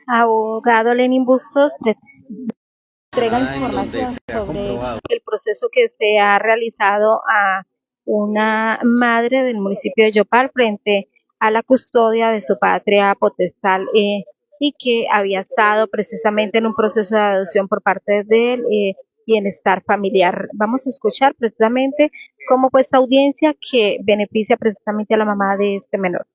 Abogado Lenin Bustos, Entrega información sobre el proceso que se ha realizado a una madre del municipio de Yopal frente a la custodia de su patria potestad y que había estado precisamente en un proceso de adopción por parte del bienestar familiar. Vamos a escuchar precisamente cómo fue esta audiencia que beneficia precisamente a la mamá de este menor.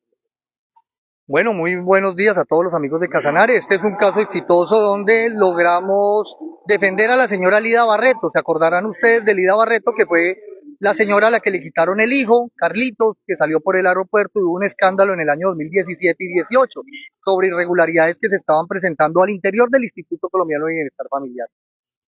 Bueno, muy buenos días a todos los amigos de Casanare. Este es un caso exitoso donde logramos defender a la señora Lida Barreto. Se acordarán ustedes de Lida Barreto, que fue la señora a la que le quitaron el hijo, Carlitos, que salió por el aeropuerto y hubo un escándalo en el año 2017 y 18 sobre irregularidades que se estaban presentando al interior del Instituto Colombiano de Bienestar Familiar.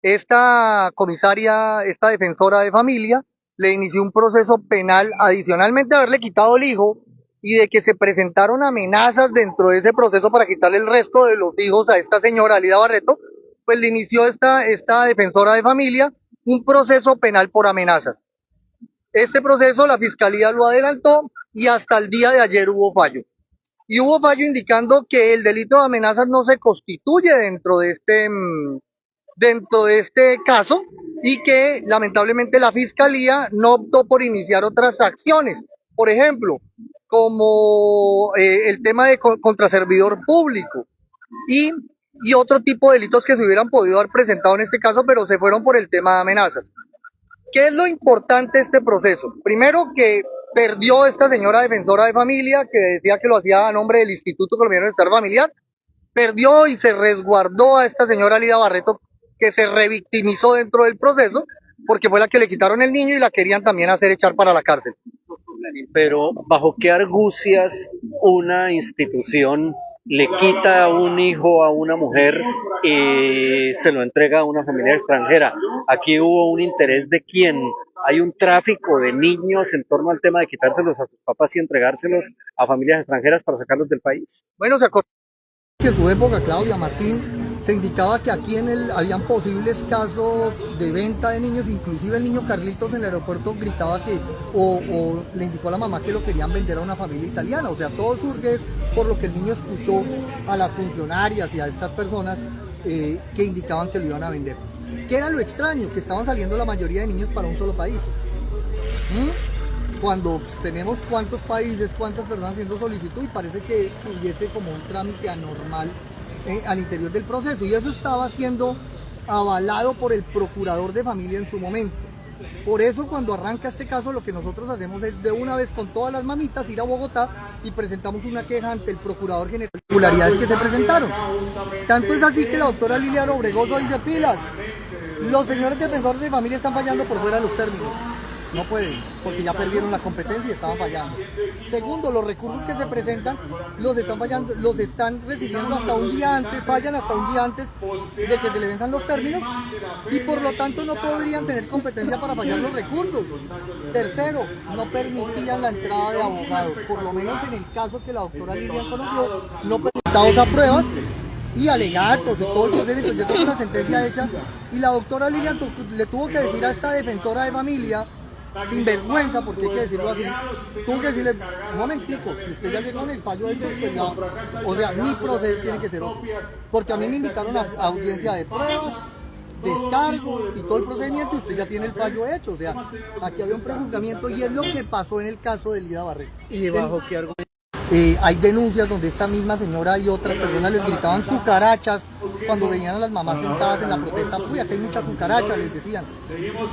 Esta comisaria, esta defensora de familia, le inició un proceso penal adicionalmente a haberle quitado el hijo y de que se presentaron amenazas dentro de ese proceso para quitarle el resto de los hijos a esta señora Lida Barreto, pues le inició esta defensora de familia un proceso penal por amenazas. Este proceso la fiscalía lo adelantó y hasta el día de ayer hubo fallo. Y hubo fallo indicando que el delito de amenazas no se constituye dentro de este caso y que lamentablemente la fiscalía no optó por iniciar otras acciones. Por ejemplo, como el tema de contra servidor público y, y otro tipo de delitos que se hubieran podido haber presentado en este caso, pero se fueron por el tema de amenazas. ¿Qué es lo importante de este proceso? Primero, que perdió esta señora defensora de familia que decía que lo hacía a nombre del Instituto Colombiano de Bienestar Familiar, perdió y se resguardó a esta señora Lida Barreto, que se revictimizó dentro del proceso porque fue la que le quitaron el niño y la querían también hacer echar para la cárcel. Pero ¿bajo qué argucias una institución le quita un hijo a una mujer y se lo entrega a una familia extranjera? Aquí hubo un interés de quién. Hay un tráfico de niños en torno al tema de quitárselos a sus papás y entregárselos a familias extranjeras para sacarlos del país. Bueno, se acordó que en su época, Claudia Martín, se indicaba que aquí habían posibles casos de venta de niños, inclusive el niño Carlitos en el aeropuerto gritaba que, o le indicó a la mamá que lo querían vender a una familia italiana. O sea, todo surge por lo que el niño escuchó a las funcionarias y a estas personas que indicaban que lo iban a vender. ¿Qué era lo extraño? Que estaban saliendo la mayoría de niños para un solo país. Cuando tenemos cuántos países, cuántas personas haciendo solicitud y parece que hubiese como un trámite anormal al interior del proceso, y eso estaba siendo avalado por el procurador de familia en su momento. Por eso cuando arranca este caso lo que nosotros hacemos es de una vez con todas las mamitas ir a Bogotá y presentamos una queja ante el procurador general de irregularidades que se presentaron. Tanto es así que la doctora Liliana Obregoso dice: pilas, los señores defensores de familia están fallando por fuera de los términos. No pueden, porque ya perdieron la competencia y estaban fallando. Segundo, los recursos que se presentan los están fallando, los están recibiendo hasta un día antes, fallan hasta un día antes de que se le venzan los términos y por lo tanto no podrían tener competencia para fallar los recursos. Tercero, no permitían la entrada de abogados, por lo menos en el caso que la doctora Lilian conoció, no permitados a pruebas y alegatos y todo el procedimiento. Ya tengo una sentencia hecha y la doctora Lilian le tuvo que decir a esta defensora de familia, sin vergüenza, porque hay que decirlo así, tuvo que decirle: un momentico, si usted ya llegó en el fallo de ese, pues ya, o sea, mi proceder tiene que ser otro, porque a mí me invitaron a audiencia de pruebas, descargos y todo el procedimiento, y usted ya tiene el fallo hecho. O sea, aquí había un prejuzgamiento y es lo que pasó en el caso de Lida Barreto. ¿Y bajo qué argumento? Hay denuncias donde esta misma señora y otras personas les gritaban cucarachas cuando venían a las mamás sentadas en la protesta. Uy, aquí hay mucha cucaracha, les decían.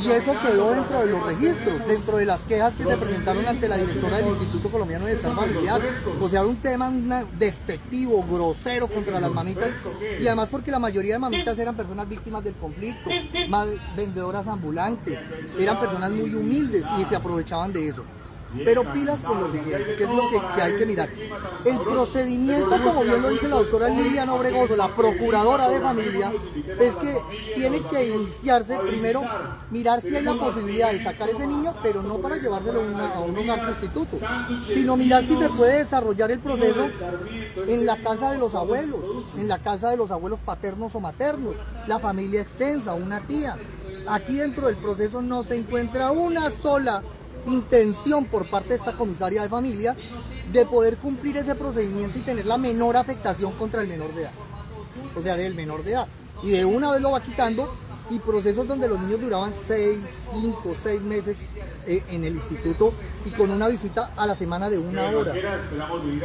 Y eso quedó dentro de los registros, dentro de las quejas que se presentaron ante la directora del Instituto Colombiano de Bienestar Familiar. O sea, era un tema despectivo, grosero contra las mamitas, y además porque la mayoría de mamitas eran personas víctimas del conflicto, vendedoras ambulantes, eran personas muy humildes y se aprovechaban de eso. Pero pilas con lo siguiente, que es lo que hay que mirar. El procedimiento, como bien lo dice la doctora Liliana Obregoso, la procuradora de familia, es que tiene que iniciarse primero, mirar si hay la posibilidad de sacar ese niño, pero no para llevárselo a un hogar sustituto, sino mirar si se puede desarrollar el proceso en la casa de los abuelos, en la casa de los abuelos paternos o maternos, la familia extensa, una tía. Aquí dentro del proceso no se encuentra una sola intención por parte de esta comisaria de familia de poder cumplir ese procedimiento y tener la menor afectación contra el menor de edad. o sea, del menor de edad. Y de una vez lo va quitando, y procesos donde los niños duraban 6, 5, 6 meses en el instituto y con una visita a la semana de 1 hora,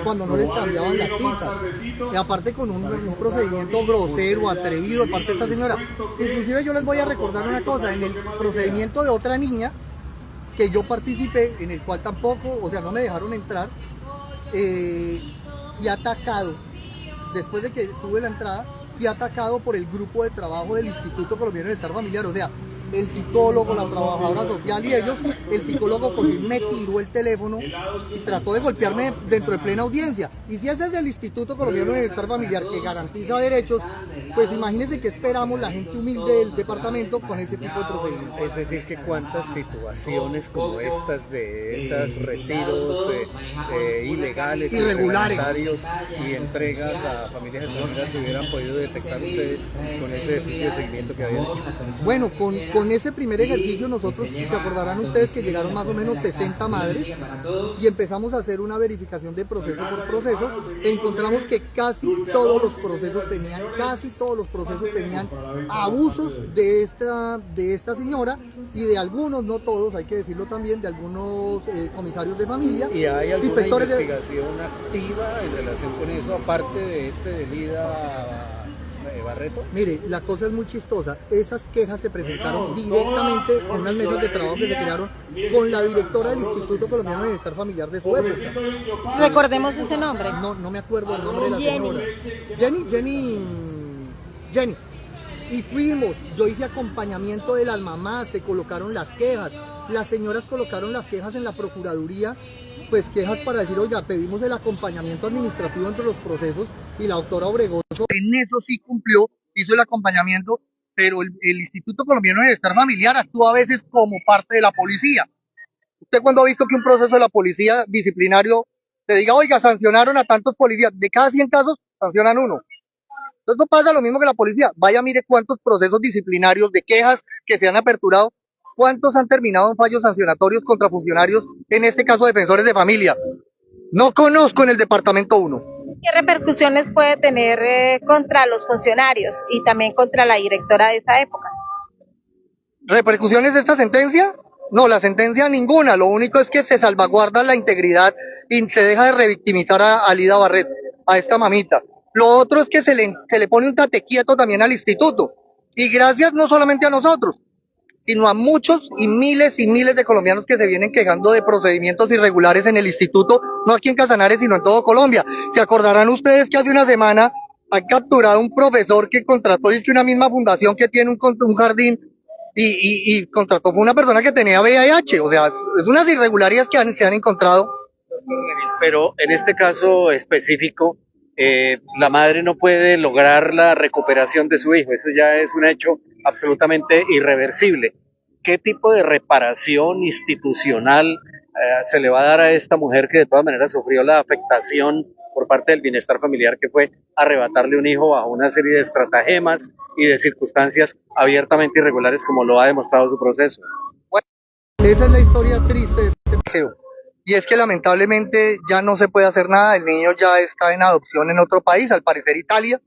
cuando no les cambiaban las citas. Y aparte con un procedimiento grosero, atrevido de parte de esta señora. Inclusive yo les voy a recordar una cosa, en el procedimiento de otra niña que yo participé, en el cual tampoco, o sea, no me dejaron entrar, fui atacado, después de que tuve la entrada, fui atacado por el grupo de trabajo del Instituto Colombiano de Bienestar Familiar, o sea, el psicólogo, la trabajadora social y ellos, el psicólogo cogió y me tiró el teléfono y trató de golpearme dentro de plena audiencia. Y si ese es el Instituto Colombiano de Bienestar Familiar que garantiza derechos, pues imagínense que esperamos la gente humilde del departamento con ese tipo de procedimientos. Es decir, que cuántas situaciones como estas de esos retiros ilegales, irregulares y entregas a familias extranjeras se hubieran podido detectar ustedes con ese ejercicio de seguimiento que habían hecho. Bueno, con ese primer ejercicio nosotros, se acordarán ustedes que llegaron más o menos 60 madres y empezamos a hacer una verificación de proceso por proceso e encontramos que casi todos los procesos tenían abusos de esta señora y de algunos, no todos, hay que decirlo también, de algunos comisarios de familia. ¿Y hay alguna inspectores investigación activa en relación con eso, aparte de de Lida Barreto? Mire, la cosa es muy chistosa. Esas quejas se presentaron directamente con unas mesas de trabajo que se crearon con la directora del Instituto Colombiano de Bienestar Familiar de su época. Recordemos ese nombre. No me acuerdo el nombre de la señora. Jenny. Y fuimos, yo hice acompañamiento de las mamás, se colocaron las quejas, las señoras colocaron las quejas en la Procuraduría, pues quejas para decir, oiga, pedimos el acompañamiento administrativo entre los procesos y la doctora Obregoso en eso sí cumplió, hizo el acompañamiento, pero el Instituto Colombiano de Bienestar Familiar actúa a veces como parte de la policía. ¿Usted cuándo ha visto que un proceso de la policía disciplinario te diga, oiga, sancionaron a tantos policías? De cada 100 casos, sancionan uno. Entonces no pasa lo mismo que la policía. Vaya, mire cuántos procesos disciplinarios de quejas que se han aperturado, cuántos han terminado en fallos sancionatorios contra funcionarios, en este caso defensores de familia. No conozco en el departamento 1. ¿Qué repercusiones puede tener contra los funcionarios y también contra la directora de esa época? ¿Repercusiones de esta sentencia? No, la sentencia ninguna. Lo único es que se salvaguarda la integridad y se deja de revictimizar a Lida Barreto, a esta mamita. Lo otro es que se le pone un tate quieto también al instituto. Y gracias no solamente a nosotros, sino a muchos y miles de colombianos que se vienen quejando de procedimientos irregulares en el instituto, no aquí en Casanares, sino en todo Colombia. Se acordarán ustedes que hace una semana han capturado a un profesor que contrató, dice que una misma fundación que tiene un jardín, y contrató a una persona que tenía VIH. O sea, es unas irregularidades que se han encontrado. Pero en este caso específico, la madre no puede lograr la recuperación de su hijo, eso ya es un hecho absolutamente irreversible. ¿Qué tipo de reparación institucional se le va a dar a esta mujer que de todas maneras sufrió la afectación por parte del bienestar familiar, que fue arrebatarle un hijo bajo una serie de estratagemas y de circunstancias abiertamente irregulares, como lo ha demostrado su proceso? Bueno, esa es la historia triste de este museo. Y es que lamentablemente ya no se puede hacer nada, el niño ya está en adopción en otro país, al parecer Italia,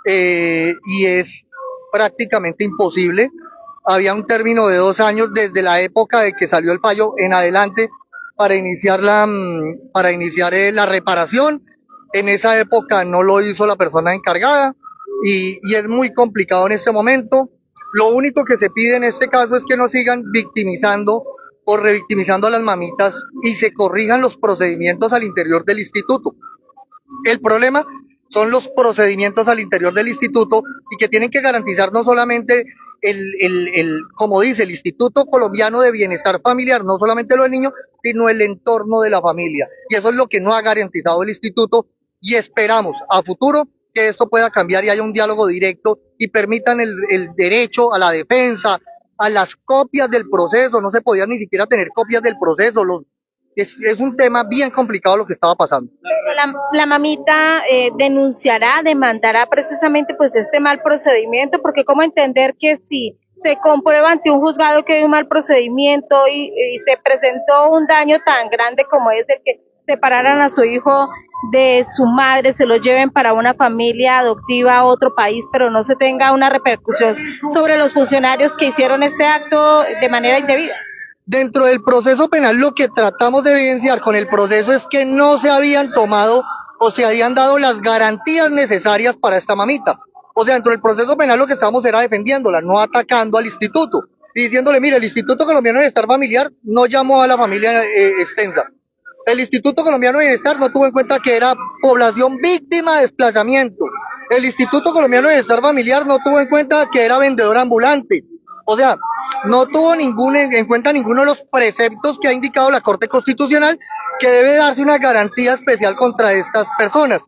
y es prácticamente imposible. Había un término de 2 años desde la época de que salió el fallo en adelante para iniciar la reparación. En esa época no lo hizo la persona encargada y es muy complicado en este momento. Lo único que se pide en este caso es que no sigan victimizando o revictimizando a las mamitas y se corrijan los procedimientos al interior del instituto. El problema son los procedimientos al interior del instituto y que tienen que garantizar no solamente como dice el Instituto Colombiano de Bienestar Familiar, no solamente lo del niño, sino el entorno de la familia. Y eso es lo que no ha garantizado el instituto y esperamos a futuro que esto pueda cambiar y haya un diálogo directo y permitan el derecho a la defensa, a las copias del proceso. No se podían ni siquiera tener copias del proceso. Es un tema bien complicado lo que estaba pasando. La mamita demandará precisamente pues este mal procedimiento, porque cómo entender que si se comprueba ante un juzgado que hay un mal procedimiento y se presentó un daño tan grande como es el que separaran a su hijo de su madre se lo lleven para una familia adoptiva a otro país, pero no se tenga una repercusión sobre los funcionarios que hicieron este acto de manera indebida? Dentro del proceso penal lo que tratamos de evidenciar con el proceso es que no se habían tomado o se habían dado las garantías necesarias para esta mamita. O sea, dentro del proceso penal lo que estábamos era defendiéndola, no atacando al instituto, y diciéndole, mire, el Instituto Colombiano de Bienestar Familiar no llamó a la familia extensa. El Instituto Colombiano de Bienestar no tuvo en cuenta que era población víctima de desplazamiento. El Instituto Colombiano de Bienestar Familiar no tuvo en cuenta que era vendedor ambulante. O sea, no tuvo en cuenta ninguno de los preceptos que ha indicado la Corte Constitucional que debe darse una garantía especial contra estas personas,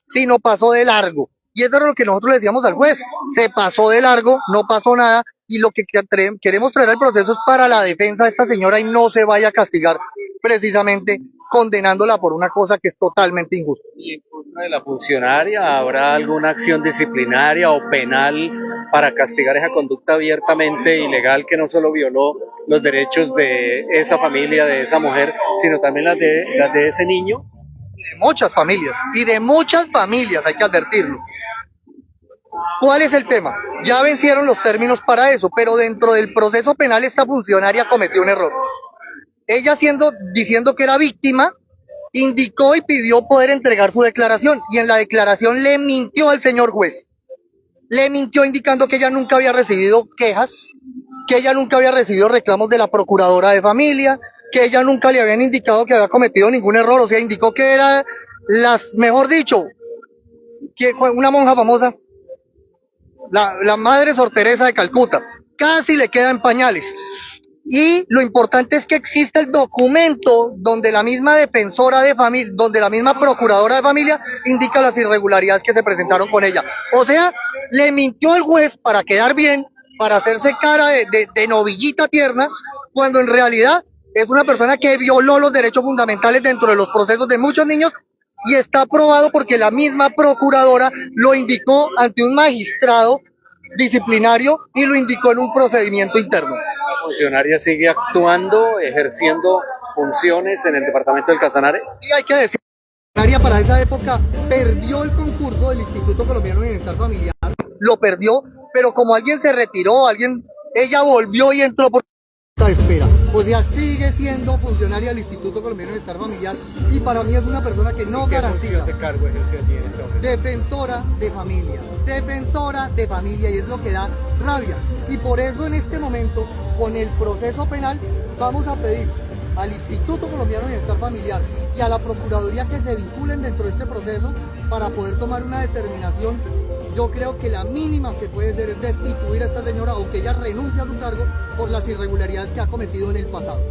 sino pasó de largo. Y eso era lo que nosotros le decíamos al juez, se pasó de largo, no pasó nada, y lo que queremos traer al proceso es para la defensa de esta señora y no se vaya a castigar precisamente condenándola por una cosa que es totalmente injusta. ¿Y en contra de la funcionaria habrá alguna acción disciplinaria o penal para castigar esa conducta abiertamente ilegal que no solo violó los derechos de esa familia, de esa mujer, sino también las de ese niño? De muchas familias, y de muchas familias, hay que advertirlo. ¿Cuál es el tema? Ya vencieron los términos para eso, pero dentro del proceso penal esta funcionaria cometió un error. Ella diciendo que era víctima, indicó y pidió poder entregar su declaración, y en la declaración le mintió al señor juez. Le mintió indicando que ella nunca había recibido quejas, que ella nunca había recibido reclamos de la procuradora de familia, que ella nunca le habían indicado que había cometido ningún error, o sea, indicó que era mejor dicho, que una monja famosa, la Madre Sor Teresa de Calcuta, casi le queda en pañales. Y lo importante es que existe el documento donde la misma defensora de familia, donde la misma procuradora de familia indica las irregularidades que se presentaron con ella. O sea, le mintió al juez para quedar bien, para hacerse cara de novillita tierna, cuando en realidad es una persona que violó los derechos fundamentales dentro de los procesos de muchos niños, y está probado porque la misma procuradora lo indicó ante un magistrado disciplinario y lo indicó en un procedimiento interno. ¿La funcionaria sigue actuando, ejerciendo funciones en el departamento del Casanare? Y hay que decir, la funcionaria para esa época perdió el concurso del Instituto Colombiano de Bienestar Familiar, lo perdió, pero como alguien se retiró, ella volvió y entró por esta espera. O sea, sigue siendo funcionaria del Instituto Colombiano de Bienestar Familiar, y para mí es una persona que no garantiza. ¿Qué cargo ejerce allí en este momento? Defensora de familia, y es lo que da rabia. Y por eso en este momento, con el proceso penal, vamos a pedir al Instituto Colombiano de Bienestar Familiar y a la Procuraduría que se vinculen dentro de este proceso para poder tomar una determinación. Yo creo que la mínima que puede ser es destituir a esta señora, o que ella renuncie a su cargo por las irregularidades que ha cometido en el pasado.